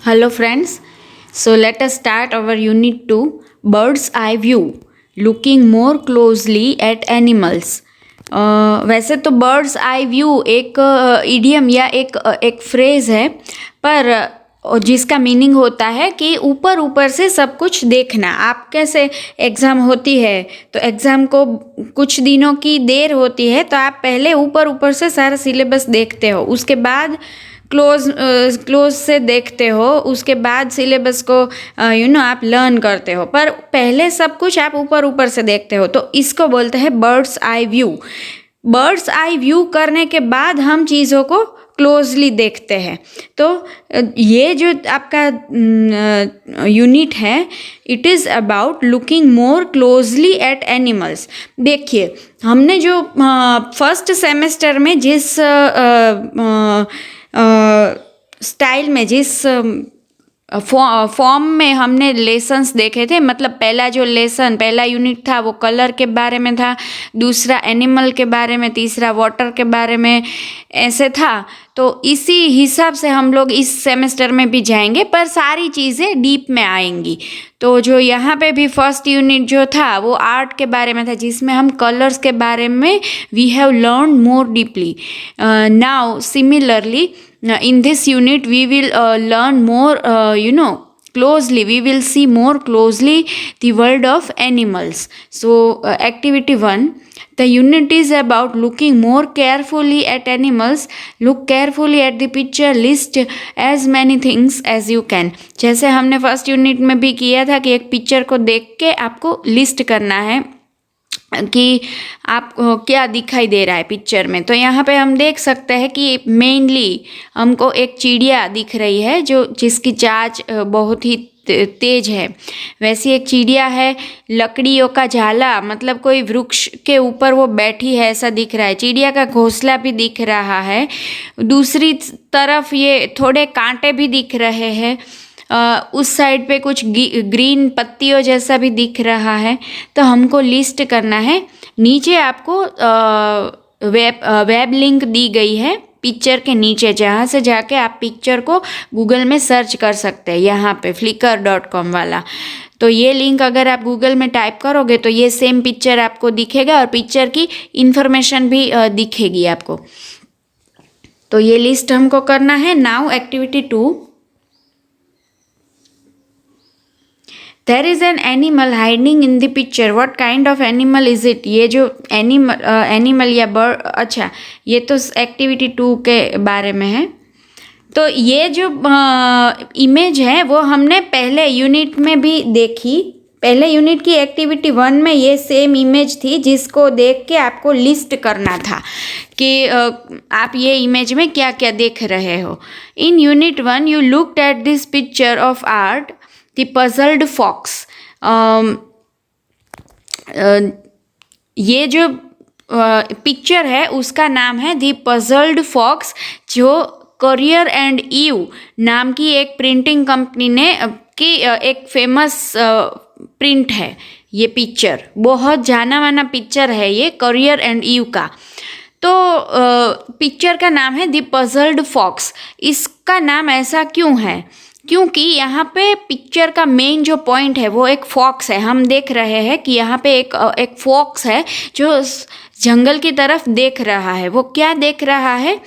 Hello friends, so let us start our unit 2 Bird's Eye View Looking More Closely at Animals. वैसे तो birds eye view एक idiom या एक phrase है पर जिसका मीनिंग होता है कि ऊपर ऊपर से सब कुछ देखना। आप कैसे एग्ज़ाम होती है तो एग्ज़ाम को कुछ दिनों की देर होती है तो आप पहले ऊपर ऊपर से सारा सिलेबस देखते हो, उसके बाद क्लोज से देखते हो, उसके बाद सिलेबस को आप लर्न करते हो, पर पहले सब कुछ आप ऊपर ऊपर से देखते हो तो इसको बोलते हैं birds eye view. Birds eye view करने के बाद हम चीज़ों को क्लोजली देखते हैं। तो ये जो आपका यूनिट है, it is about looking more closely at animals. देखिए, हमने जो फर्स्ट सेमेस्टर में जिस स्टाइल में जिस फॉर्म में हमने लेसन्स देखे थे, मतलब पहला यूनिट था वो कलर के बारे में था, दूसरा एनिमल के बारे में, तीसरा वाटर के बारे में, ऐसे था। तो इसी हिसाब से हम लोग इस सेमेस्टर में भी जाएंगे, पर सारी चीज़ें डीप में आएंगी। तो जो यहाँ पे भी फर्स्ट यूनिट जो था वो आर्ट के बारे में था, जिसमें हम कलर्स के बारे में we have learn more deeply. Now similarly in this unit we will learn more closely, we will see more closely the world of animals. So activity 1, the unit is about looking more carefully at animals. Look carefully at the picture, list as many things as you can. जैसे हमने first unit में भी किया था कि एक picture को देख के आपको लिस्ट करना है कि आप क्या दिखाई दे रहा है पिक्चर में। तो यहाँ पे हम देख सकते हैं कि मेनली हमको एक चिड़िया दिख रही है जो जिसकी चांच बहुत ही तेज है। वैसी एक चिड़िया है, लकड़ियों का झाला, मतलब कोई वृक्ष के ऊपर वो बैठी है ऐसा दिख रहा है। चिड़िया का घोंसला भी दिख रहा है, दूसरी तरफ ये थोड़े कांटे भी दिख रहे हैं, उस साइड पे कुछ ग्रीन पत्तियों जैसा भी दिख रहा है। तो हमको लिस्ट करना है। नीचे आपको वेब लिंक दी गई है पिक्चर के नीचे, जहाँ से जाके आप पिक्चर को गूगल में सर्च कर सकते हैं, यहाँ पे flickr.com वाला। तो ये लिंक अगर आप गूगल में टाइप करोगे तो ये सेम पिक्चर आपको दिखेगा और पिक्चर की इन्फॉर्मेशन भी दिखेगी आपको। तो ये लिस्ट हमको करना है। Now activity 2, There is an animal hiding in the picture. What kind of animal is it? ये जो एनिमल या बर्ड, अच्छा ये तो एक्टिविटी 2 के बारे में है। तो ये जो इमेज है वो हमने पहले यूनिट में भी देखी। पहले यूनिट की एक्टिविटी 1 में ये सेम इमेज थी जिसको देख के आपको लिस्ट करना था कि आप ये इमेज में क्या क्या देख रहे हो। In unit 1 you looked at this picture of art, The Puzzled Fox. ये जो पिक्चर है उसका नाम है The Puzzled Fox, जो करियर एंड ईव नाम की एक प्रिंटिंग कंपनी ने की एक फेमस प्रिंट है। ये पिक्चर बहुत जाना माना पिक्चर है, ये करियर एंड ईव का। तो पिक्चर का नाम है द पजल्ड फॉक्स। इसका नाम ऐसा क्यों है? क्योंकि यहाँ पे पिक्चर का मेन जो पॉइंट है वो एक फॉक्स है। हम देख रहे हैं कि यहाँ पे एक फॉक्स है जो जंगल की तरफ देख रहा है। वो क्या देख रहा है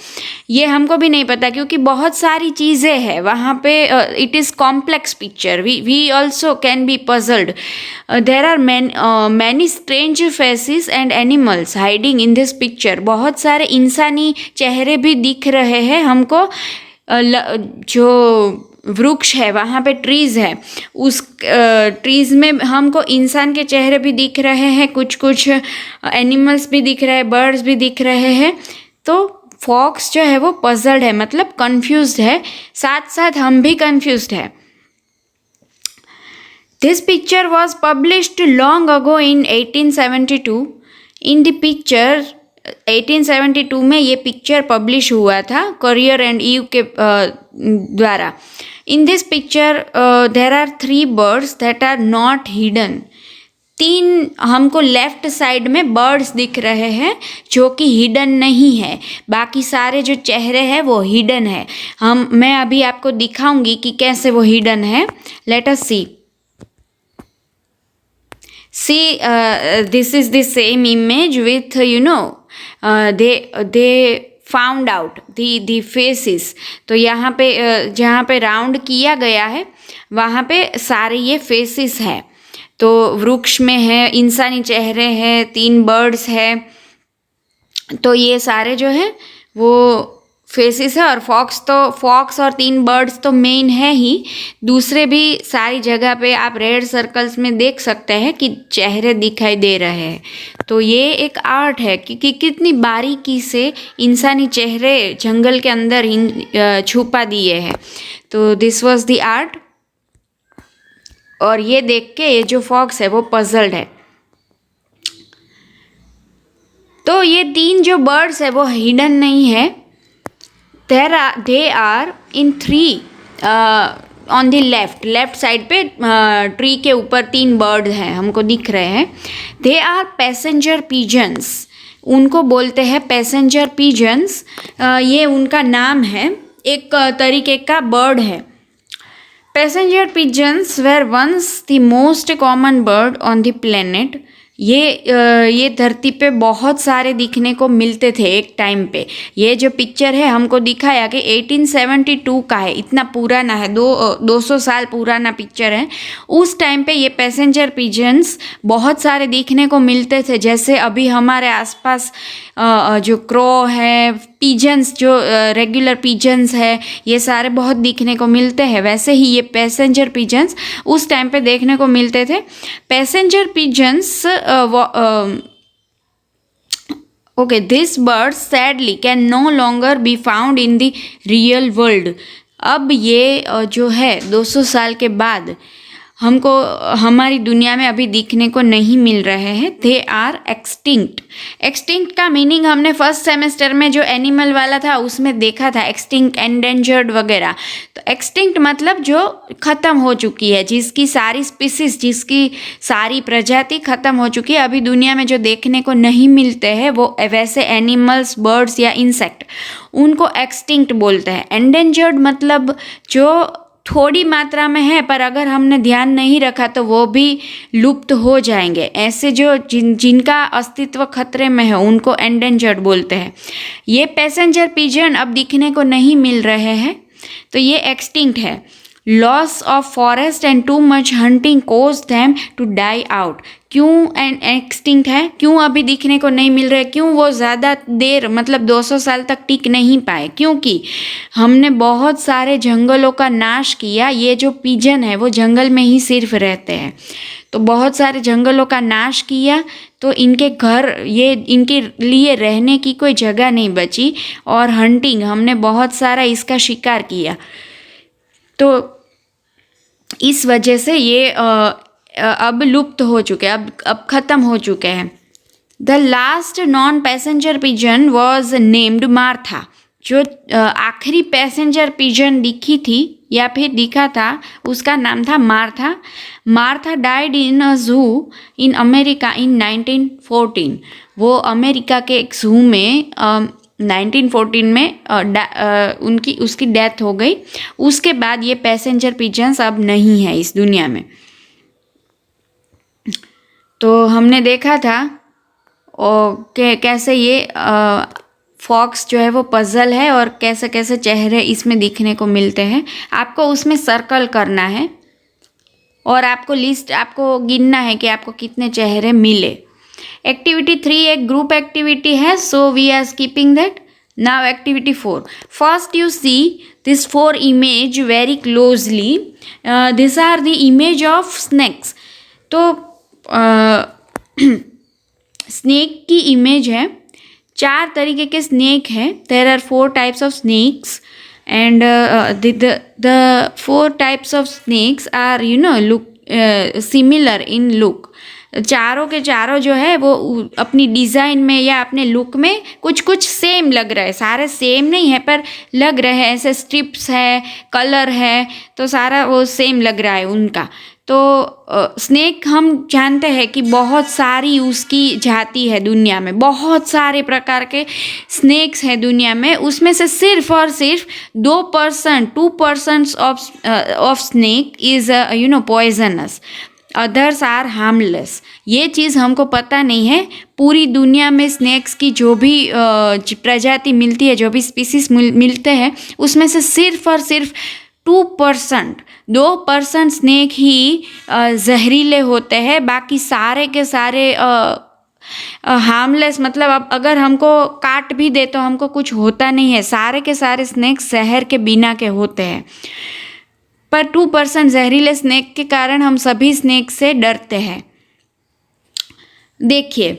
ये हमको भी नहीं पता, क्योंकि बहुत सारी चीज़ें हैं वहाँ पे। It is complex picture, we also can be puzzled. There are many strange faces and animals hiding in this picture. बहुत सारे इंसानी चेहरे भी दिख रहे हैं हमको। जो वृक्ष है वहाँ पे ट्रीज़ है, उस ट्रीज़ में हमको इंसान के चेहरे भी दिख रहे हैं, कुछ एनिमल्स भी दिख रहे हैं, बर्ड्स भी दिख रहे हैं। तो फॉक्स जो है वो पजल्ड है, मतलब कंफ्यूज्ड है, साथ साथ हम भी कंफ्यूज्ड है। This picture was published long ago in 1872। In the picture 1872 में ये पिक्चर पब्लिश हुआ था करियर एंड ईव के द्वारा। In this picture there are 3 birds that are not hidden. तीन हमको लेफ्ट साइड में बर्ड्स दिख रहे हैं जो कि हिडन नहीं है, बाकी सारे जो चेहरे हैं वो हिडन है। मैं अभी आपको दिखाऊंगी कि कैसे वो हिडन है। Let us see. See, this is the same image with, they found out the faces. तो यहाँ पे जहाँ पे राउंड किया गया है वहाँ पे सारे ये फेसेस है। तो वृक्ष में है, इंसानी चेहरे हैं, 3 बर्ड्स है, तो ये सारे जो है वो फेसेस है। और फॉक्स और 3 बर्ड्स तो मेन है ही, दूसरे भी सारी जगह पे आप रेड सर्कल्स में देख सकते हैं कि चेहरे दिखाई दे रहे हैं। तो ये एक आर्ट है कि कितनी बारीकी से इंसानी चेहरे जंगल के अंदर छुपा दिए हैं। तो दिस वाज द आर्ट। और ये देख के ये जो फॉक्स है वो पजल्ड है। तो ये 3 जो बर्ड्स है वो हिडन नहीं है, they are in 3 on the left side पे ट्री के ऊपर 3 बर्ड हैं हमको दिख रहे हैं। दे आर पैसेंजर पिजन्स, उनको बोलते हैं पैसेंजर पिजन्स। ये उनका नाम है, एक तरीके का बर्ड है। Passenger pigeons were once the most common bird on the planet. ये धरती पे बहुत सारे दिखने को मिलते थे एक टाइम पे। ये जो पिक्चर है हमको दिखाया कि 1872 का है, इतना पुराना है, 200 साल पुराना पिक्चर है। उस टाइम पे ये पैसेंजर पिजन्स बहुत सारे दिखने को मिलते थे। जैसे अभी हमारे आसपास जो क्रो है, पिजन्स जो रेगुलर पिजन्स है, ये सारे बहुत दिखने को मिलते हैं, वैसे ही ये पैसेंजर पिजन्स उस टाइम पे देखने को मिलते थे। Passenger pigeons okay, this bird sadly can no longer be found in the real world। अब ये जो है 200 साल के बाद हमको हमारी दुनिया में अभी दिखने को नहीं मिल रहे हैं। They are extinct. एक्सटिंक्ट का मीनिंग हमने फर्स्ट सेमेस्टर में जो एनिमल वाला था उसमें देखा था, एक्सटिंक्ट, एंडेंजर्ड वगैरह। तो एक्सटिंक्ट मतलब जो ख़त्म हो चुकी है, जिसकी सारी स्पीसीज, जिसकी सारी प्रजाति ख़त्म हो चुकी है, अभी दुनिया में जो देखने को नहीं मिलते हैं वो वैसे एनिमल्स, बर्ड्स या इंसेक्ट, उनको एक्सटिंक्ट बोलते हैं। एंडेंजर्ड मतलब जो थोड़ी मात्रा में है पर अगर हमने ध्यान नहीं रखा तो वो भी लुप्त हो जाएंगे। ऐसे जो जिनका अस्तित्व खतरे में है उनको एंडेंजर्ड बोलते हैं। ये पैसेंजर पिजन अब दिखने को नहीं मिल रहे हैं, तो ये एक्सटिंक्ट है। Loss of forest and too much hunting cause them to die out. क्यों एक्सटिंक्ट है, क्यों अभी दिखने को नहीं मिल रहे, क्यों वो ज़्यादा देर मतलब 200 साल तक टिक नहीं पाए? क्योंकि हमने बहुत सारे जंगलों का नाश किया। ये जो पिजन है वो जंगल में ही सिर्फ रहते हैं, तो बहुत सारे जंगलों का नाश किया तो इनके घर, ये इनके लिए रहने की कोई जगह नहीं बची। और हंटिंग, हमने बहुत सारा इसका शिकार किया, तो इस वजह से ये अब लुप्त हो चुके हैं, अब ख़त्म हो चुके हैं। The last non passenger pigeon was named Martha. जो आखिरी पैसेंजर पिजन दिखी थी या फिर दिखा था उसका नाम था मार्था। मार्था डाइड इन अ जू इन अमेरिका इन 1914। वो अमेरिका के एक जू में 1914 में उसकी डेथ हो गई। उसके बाद ये पैसेंजर पिजन्स अब नहीं है इस दुनिया में। तो हमने देखा था कि कैसे ये फॉक्स जो है वो पजल है और कैसे कैसे चेहरे इसमें दिखने को मिलते हैं। आपको उसमें सर्कल करना है और आपको गिनना है कि आपको कितने चेहरे मिले। एक्टिविटी 3 एक ग्रुप एक्टिविटी है, so we are skipping that. Now activity 4। First you see this 4 image very closely. This are the image of snakes. तो स्नेक की इमेज है। 4 तरीके के स्नेक हैं। There are 4 types of snakes and the 4 types of snakes are look similar in look. चारों के चारों जो है वो अपनी डिज़ाइन में या अपने लुक में कुछ कुछ सेम लग रहा है। सारे सेम नहीं है पर लग रहे हैं, ऐसे स्ट्रिप्स है, कलर है, तो सारा वो सेम लग रहा है उनका। तो स्नेक हम जानते हैं कि बहुत सारी उसकी जाति है दुनिया में, बहुत सारे प्रकार के स्नेक्स हैं दुनिया में। उसमें से सिर्फ और सिर्फ 2% of snake is poisonous, others are harmless. ये चीज़ हमको पता नहीं है। पूरी दुनिया में स्नेक्स की जो भी प्रजाति मिलती है, जो भी स्पीसीज मिलते हैं, उसमें से सिर्फ और सिर्फ 2% स्नेक ही जहरीले होते हैं। बाकी सारे के सारे हार्मलेस, मतलब अब अगर हमको काट भी दे तो हमको कुछ होता नहीं है। सारे के सारे स्नेक्स जहर के बिना के होते हैं, पर 2% जहरीले स्नेक के कारण हम सभी स्नेक से डरते हैं। देखिए,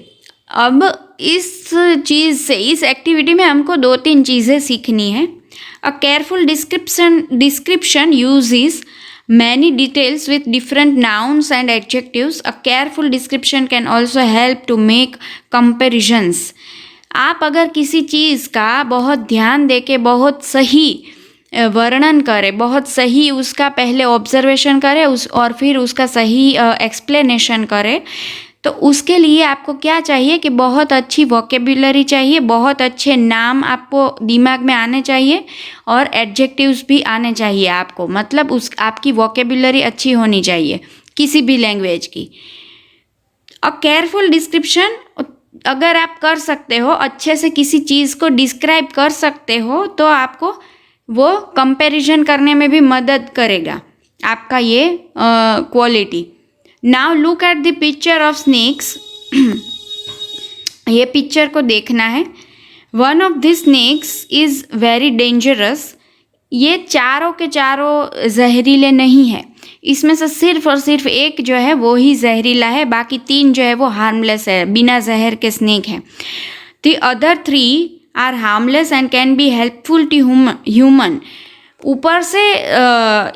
अब इस चीज़ से, इस एक्टिविटी में हमको 2-3 चीज़ें सीखनी है। A careful description uses many details with different nouns and adjectives. A careful description can also help to make comparisons. आप अगर किसी चीज़ का बहुत ध्यान देके बहुत सही वर्णन करें, बहुत सही उसका पहले ऑब्जर्वेशन करें और फिर उसका सही एक्सप्लेनेशन करें, तो उसके लिए आपको क्या चाहिए कि बहुत अच्छी वोकेबुलरी चाहिए, बहुत अच्छे नाम आपको दिमाग में आने चाहिए और एडजेक्टिव्स भी आने चाहिए आपको। मतलब आपकी वोकेबुलरी अच्छी होनी चाहिए किसी भी लैंग्वेज की। अ केयरफुल डिस्क्रिप्शन अगर आप कर सकते हो, अच्छे से किसी चीज़ को डिस्क्राइब कर सकते हो, तो आपको वो कंपैरिजन करने में भी मदद करेगा आपका ये quality. Now look at the picture of snakes. ये पिक्चर को देखना है। One of the snakes is very dangerous. ये चारों के चारों जहरीले नहीं है, इसमें से सिर्फ और सिर्फ एक जो है वो ही जहरीला है, बाकी 3 जो है वो हार्मलेस है, बिना जहर के स्नेक हैं। The other 3 are harmless and can be helpful to human. ऊपर से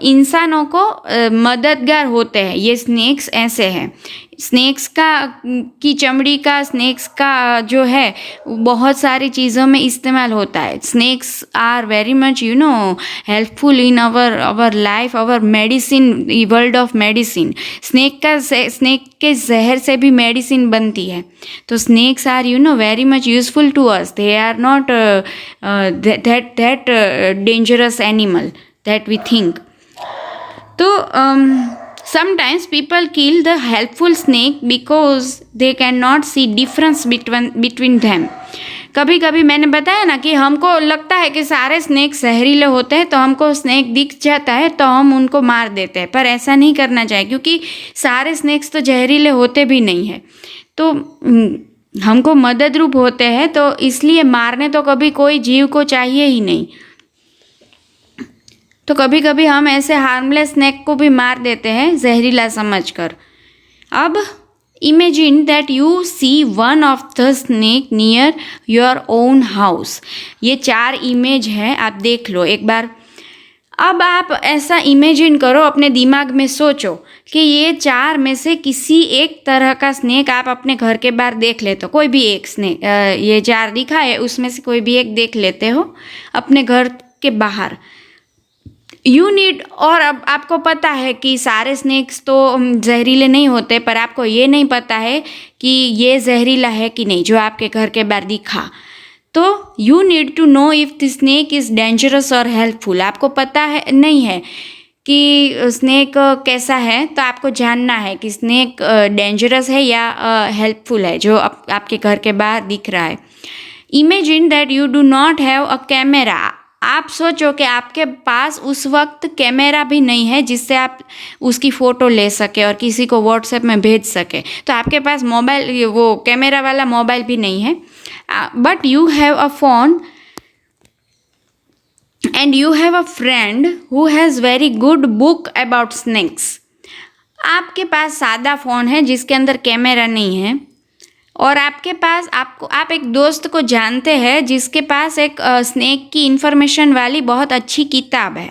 इंसानों को मददगार होते हैं ये स्नेक्स। ऐसे हैं स्नेक्स की चमड़ी का, स्नेक्स का जो है बहुत सारी चीज़ों में इस्तेमाल होता है। Snakes are very much helpful in our life, our medicine, world of medicine. Snake के जहर से भी मेडिसिन बनती है। तो snakes are very much useful to us. They are not that dangerous animal that we think. तो sometimes people kill the helpful snake because they cannot see difference between them. कभी कभी मैंने बताया ना कि हमको लगता है कि सारे स्नेक जहरीले होते हैं, तो हमको स्नेक दिख जाता है तो हम उनको मार देते हैं, पर ऐसा नहीं करना चाहिए क्योंकि सारे स्नेक्स तो जहरीले होते भी नहीं है। तो हमको मदद रूप होते हैं, तो इसलिए मारने तो कभी कोई जीव को चाहिए ही नहीं। तो कभी कभी हम ऐसे हार्मलेस स्नेक को भी मार देते हैं जहरीला समझकर। अब imagine that you see one of the snake near your own house. ये 4 इमेज है, आप देख लो एक बार। अब आप ऐसा इमेजिन करो, अपने दिमाग में सोचो कि ये 4 में से किसी एक तरह का स्नेक आप अपने घर के बाहर देख लेते हो। कोई भी एक स्नेक, ये 4 दिखा है उसमें से कोई भी एक देख लेते हो अपने घर के बाहर। यू नीड, और अब आपको पता है कि सारे स्नेक्स तो जहरीले नहीं होते, पर आपको ये नहीं पता है कि ये जहरीला है कि नहीं जो आपके घर के बाहर दिखा। तो you need to know if the snake is dangerous और हेल्पफुल। आपको पता है नहीं है कि स्नेक कैसा है, तो आपको जानना है कि स्नेक डेंजरस है या हेल्पफुल है जो आपके घर के बाहर दिख रहा है। Imagine that you do not have a camera. आप सोचो कि आपके पास उस वक्त कैमरा भी नहीं है जिससे आप उसकी फ़ोटो ले सके और किसी को व्हाट्सएप में भेज सके। तो आपके पास मोबाइल, वो कैमरा वाला मोबाइल भी नहीं है, but you have a phone and you have a friend who has very good book about snakes. आपके पास सादा फ़ोन है जिसके अंदर कैमरा नहीं है, और आपके पास आप एक दोस्त को जानते हैं जिसके पास एक स्नेक की इन्फॉर्मेशन वाली बहुत अच्छी किताब है।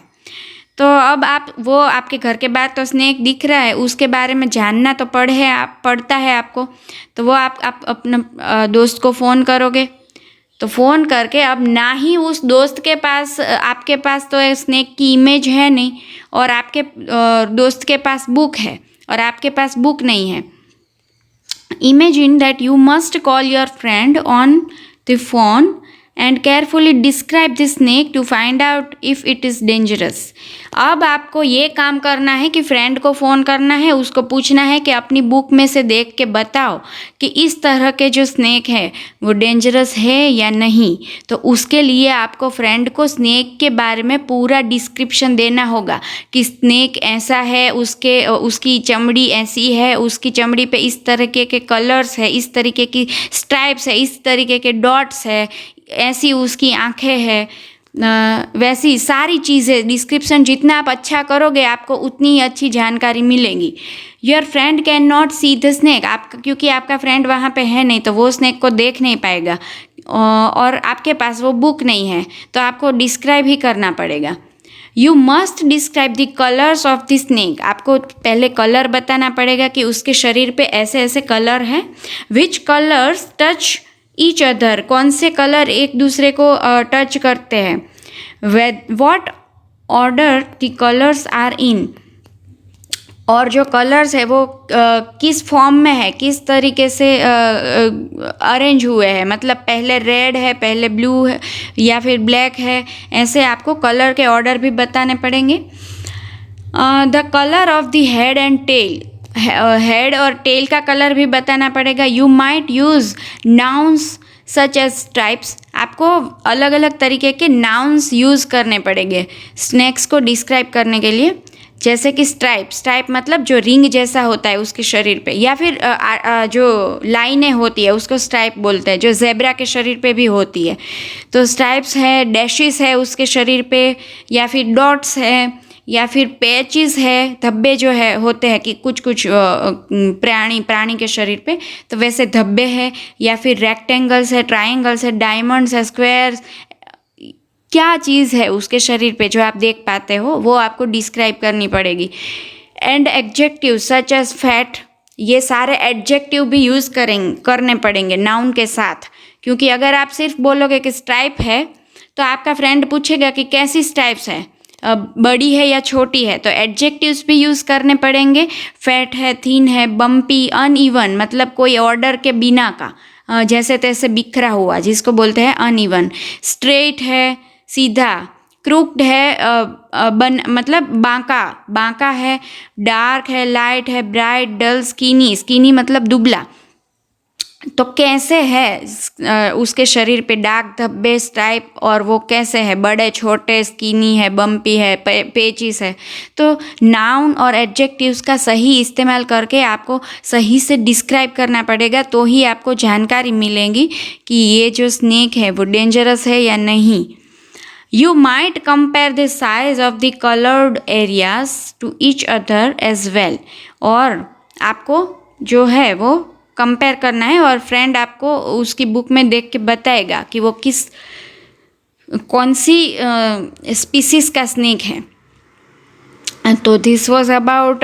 तो अब वो आपके घर के बाहर तो स्नेक दिख रहा है, उसके बारे में जानना तो पड़ता है आपको। तो वो आप अपने दोस्त को फ़ोन करोगे, तो फ़ोन करके अब ना ही उस दोस्त के पास आपके पास तो स्नेक की इमेज है नहीं, और आपके दोस्त के पास बुक है और आपके पास बुक नहीं है. Imagine that you must call your friend on the phone and carefully describe the snake to find out if it is dangerous. अब आपको ये काम करना है कि फ्रेंड को फ़ोन करना है, उसको पूछना है कि अपनी बुक में से देख के बताओ कि इस तरह के जो स्नेक है वो डेंजरस है या नहीं. तो उसके लिए आपको फ्रेंड को स्नेक के बारे में पूरा डिस्क्रिप्शन देना होगा कि स्नेक ऐसा है, उसकी चमड़ी ऐसी है, उसकी चमड़ी पे इस तरीके के कलर्स है, इस तरीके की स्ट्राइप्स है, इस तरीके के डॉट्स है, ऐसी उसकी आंखें है, वैसी सारी चीज़ें. डिस्क्रिप्शन जितना आप अच्छा करोगे आपको उतनी ही अच्छी जानकारी मिलेगी. Your friend can not see the snake, आपका क्योंकि आपका फ्रेंड वहाँ पे है नहीं तो वो स्नेक को देख नहीं पाएगा, और आपके पास वो बुक नहीं है, तो आपको डिस्क्राइब ही करना पड़ेगा. You must describe the colours of the snake, आपको पहले कलर बताना पड़ेगा कि उसके शरीर पे ऐसे ऐसे कलर हैं. Which colours touch each other, कौन से कलर एक दूसरे को टच करते हैं. What order the colours are in, और जो कलर्स है वो किस फॉर्म में है, किस तरीके से अरेंज हुए हैं, मतलब पहले रेड है, पहले ब्लू है या फिर ब्लैक है, ऐसे आपको कलर के ऑर्डर भी बताने पड़ेंगे. The colour of the head and tail, head और टेल का कलर भी बताना पड़ेगा. You might use nouns such as stripes, आपको अलग अलग तरीके के नाउन्स यूज़ करने पड़ेंगे स्नेक्स को डिस्क्राइब करने के लिए. जैसे कि स्ट्राइप मतलब जो रिंग जैसा होता है उसके शरीर पे, या फिर जो लाइनें होती है उसको स्ट्राइप बोलते हैं, जो जेब्रा के शरीर पे भी होती है. तो स्ट्राइप्स है, डैशेस है उसके शरीर पे, या फिर डॉट्स है, या फिर पैचेस है, धब्बे जो है होते हैं कि कुछ प्राणी के शरीर पे, तो वैसे धब्बे है, या फिर रेक्टेंगल्स है, ट्रायंगल्स है, डायमंड्स है, स्क्वायर्स, क्या चीज़ है उसके शरीर पे जो आप देख पाते हो वो आपको डिस्क्राइब करनी पड़ेगी. And adjective such as fat, ये सारे एडजेक्टिव भी यूज़ करने पड़ेंगे नाउन के साथ, क्योंकि अगर आप सिर्फ बोलोगे कि स्ट्राइप है तो आपका फ्रेंड पूछेगा कि कैसी स्ट्राइप्स है, बड़ी है या छोटी है, तो एडजेक्टिव्स भी यूज़ करने पड़ेंगे. फैट है, थीन है, बम्पी, अनइवन मतलब कोई ऑर्डर के बिना का, जैसे तैसे बिखरा हुआ जिसको बोलते हैं अनइवन. स्ट्रेट है, सीधा. क्रूक्ड है, मतलब बांका है. डार्क है, लाइट है, ब्राइट, डल, स्कीनी मतलब दुबला. तो कैसे है उसके शरीर पे दाग धब्बे स्ट्राइप, और वो कैसे है, बड़े छोटे, स्कीनी है, बम्पी है, पेचिस है. तो नाउन और एडजेक्टिव्स का सही इस्तेमाल करके आपको सही से डिस्क्राइब करना पड़ेगा, तो ही आपको जानकारी मिलेगी कि ये जो स्नेक है वो डेंजरस है या नहीं. You might compare the size of the colored areas to each other as well. और आपको जो है वो कंपेयर करना है, और फ्रेंड आपको उसकी बुक में देख के बताएगा कि वो कौन सी स्पीसीज का स्नेक है. तो this was about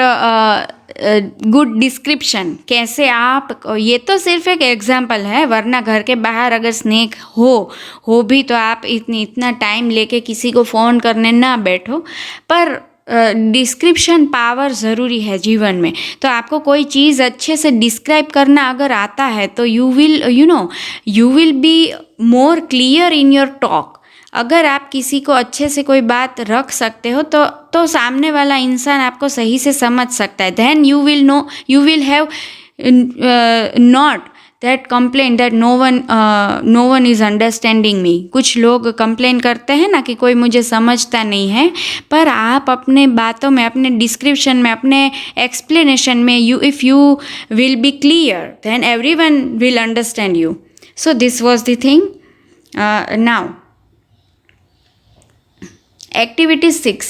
good description. कैसे आप, ये तो सिर्फ एक एग्जाम्पल है, वरना घर के बाहर अगर स्नेक हो भी तो आप इतना टाइम लेके किसी को फ़ोन करने ना बैठो. पर डिस्क्रिप्शन पावर ज़रूरी है जीवन में. तो आपको कोई चीज़ अच्छे से डिस्क्राइब करना अगर आता है तो you will be more clear in your talk. अगर आप किसी को अच्छे से कोई बात रख सकते हो तो सामने वाला इंसान आपको सही से समझ सकता है. Then you will have not that complain that no one is understanding me. कुछ लोग कंप्लेन करते हैं ना कि कोई मुझे समझता नहीं है, पर आप अपने बातों में, अपने डिस्क्रिप्शन में, अपने एक्सप्लेनेशन में if you will be clear then everyone will understand you. So this was the thing. Now activity 6.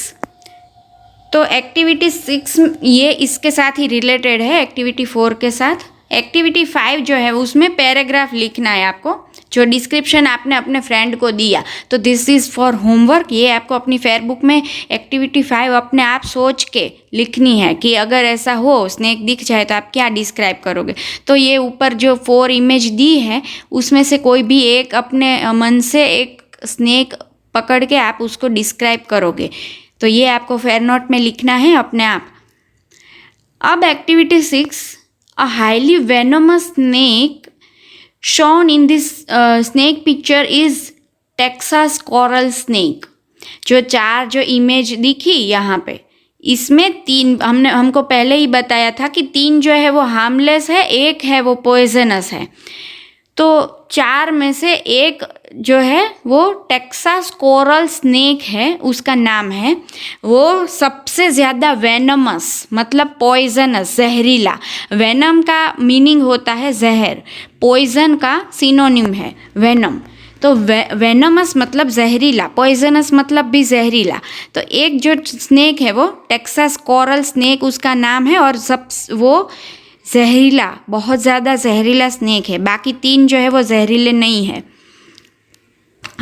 तो एक्टिविटी 6 ये इसके साथ ही रिलेटेड है एक्टिविटी 4 के साथ. एक्टिविटी 5 जो है उसमें पैराग्राफ लिखना है आपको, जो डिस्क्रिप्शन आपने अपने फ्रेंड को दिया। तो दिस इज़ फॉर होमवर्क, ये आपको अपनी फेयरबुक में एक्टिविटी 5 अपने आप सोच के लिखनी है कि अगर ऐसा हो, स्नेक दिख जाए तो आप क्या डिस्क्राइब करोगे। तो ये ऊपर जो 4 इमेज दी है उसमें से कोई भी एक अपने मन से एक स्नेक पकड़ के आप उसको डिस्क्राइब करोगे। तो ये आपको फेयर नोट में लिखना है अपने आप। अब activity 6, a highly venomous snake shown in this snake picture is Texas coral snake. जो 4 जो इमेज दिखी यहाँ पे, इसमें 3 हमको पहले ही बताया था कि 3 जो है वो हार्मलेस है, 1 है वो पॉइजनस है। तो 4 में से एक जो है वो टेक्सास कोरल स्नेक है, उसका नाम है, वो सबसे ज़्यादा वेनमस मतलब पॉइजनस, जहरीला। वेनम का मीनिंग होता है जहर, पॉइजन का सिनोनिम है वेनम। तो वेनमस मतलब जहरीला, पॉइजनस मतलब भी जहरीला। तो एक जो स्नेक है वो टेक्सास कोरल स्नेक उसका नाम है, और वो जहरीला, बहुत ज़्यादा जहरीला स्नेक है। बाकी 3 जो है वो जहरीले नहीं है।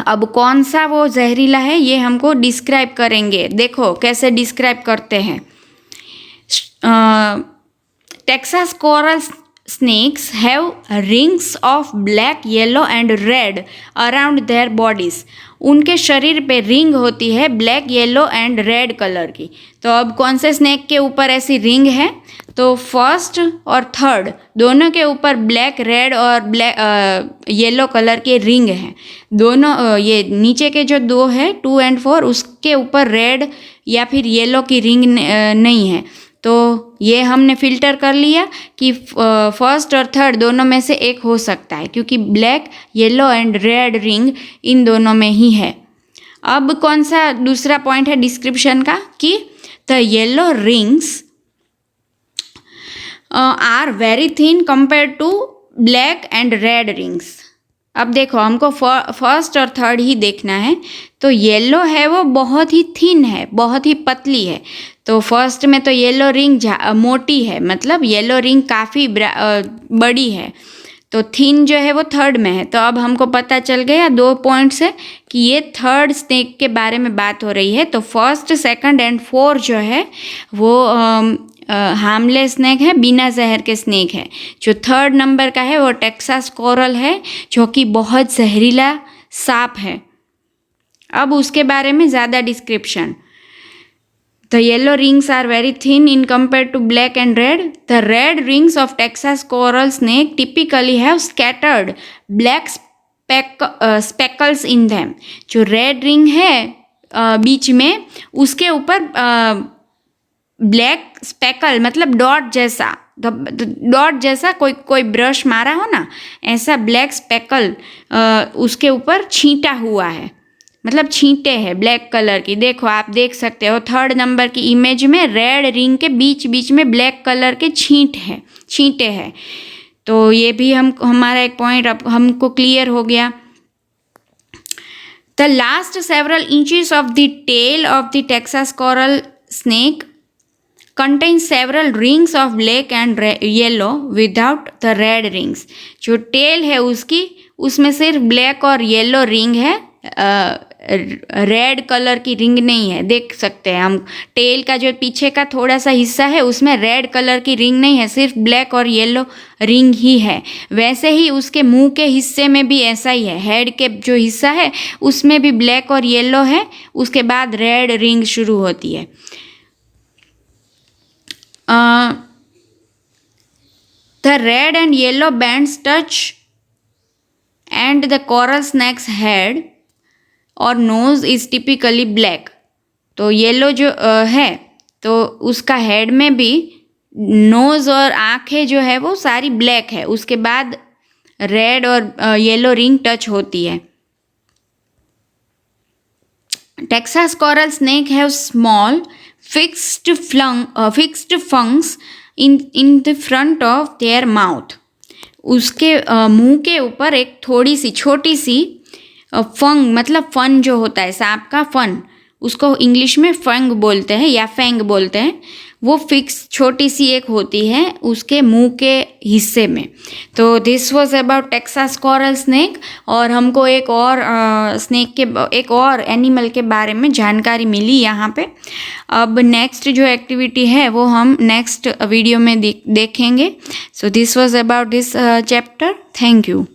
अब कौन सा वो जहरीला है ये हमको डिस्क्राइब करेंगे। देखो कैसे डिस्क्राइब करते हैं। Texas coral snakes have rings of black, yellow and red around their bodies. उनके शरीर पे रिंग होती है black, yellow and red colour की। तो अब कौन से स्नेक के ऊपर ऐसी रिंग है? तो फर्स्ट और थर्ड दोनों के ऊपर ब्लैक, रेड और ब्लैक येलो कलर के रिंग हैं। दोनों ये नीचे के जो 2 है 2 और 4 उसके ऊपर रेड या फिर येलो की रिंग नहीं है। तो ये हमने फ़िल्टर कर लिया कि फर्स्ट और थर्ड दोनों में से एक हो सकता है, क्योंकि black, yellow and red ring in दोनों में ही है। अब कौन सा दूसरा पॉइंट है डिस्क्रिप्शन का कि the yellow rings are very thin compare to black and red rings. अब देखो हमको फर्स्ट और थर्ड ही देखना है। तो येलो है वो बहुत ही थिन है, बहुत ही पतली है। तो फर्स्ट में तो येलो रिंग मोटी है, मतलब येलो रिंग काफ़ी बड़ी है। तो थिन जो है वो थर्ड में है। तो अब हमको पता चल गया 2 पॉइंट से कि ये थर्ड स्नेक के बारे में बात हो रही है। तो फर्स्ट, सेकंड एंड 4 जो है वो हार्मलेस स्नेक है, बिना जहर के स्नेक है। जो थर्ड नंबर का है वो टेक्सास कोरल है, जो कि बहुत जहरीला सांप है। अब उसके बारे में ज़्यादा description. The yellow rings are very thin in compared to black and red. The red rings of Texas coral snake typically have scattered black speckles in them. जो red ring है बीच में, उसके ऊपर ब्लैक स्पेकल मतलब dot जैसा कोई brush मारा हो ना, ऐसा ब्लैक स्पेकल उसके ऊपर छींटा हुआ है, मतलब छींटे हैं ब्लैक कलर की। देखो आप देख सकते हो थर्ड नंबर की इमेज में रेड रिंग के बीच बीच में ब्लैक कलर के छींटे हैं। तो ये भी हमारा एक पॉइंट अब हमको क्लियर हो गया। The last several inches of the tail of the Texas coral snake contain several rings of black and yellow without the red rings. जो टेल है उसकी, उसमें सिर्फ ब्लैक और येलो रिंग है, रेड कलर की रिंग नहीं है। देख सकते हैं हम टेल का जो पीछे का थोड़ा सा हिस्सा है उसमें रेड कलर की रिंग नहीं है, सिर्फ ब्लैक और येलो रिंग ही है। वैसे ही उसके मुंह के हिस्से में भी ऐसा ही है, हेड के जो हिस्सा है उसमें भी ब्लैक और येलो है, उसके बाद रेड रिंग शुरू होती है। The red and yellow bands touch and the coral snake's head और nose is typically black. तो येलो जो है तो उसका हेड में भी नोज़ और आँखें जो है वो सारी ब्लैक है, उसके बाद रेड और येलो रिंग टच होती है। Texas coral snake have small fixed fangs in the front of their mouth. उसके मुंह के ऊपर एक थोड़ी सी छोटी सी फंग मतलब फन जो होता है सांप का फन, उसको इंग्लिश में फंग बोलते हैं या फैंग बोलते हैं। वो फिक्स छोटी सी एक होती है उसके मुंह के हिस्से में। तो this was about Texas coral snake, और हमको एक और स्नेक के एक और एनिमल के बारे में जानकारी मिली यहाँ पे। अब नेक्स्ट जो एक्टिविटी है वो हम नेक्स्ट वीडियो में देखेंगे। So this was about this chapter. Thank you.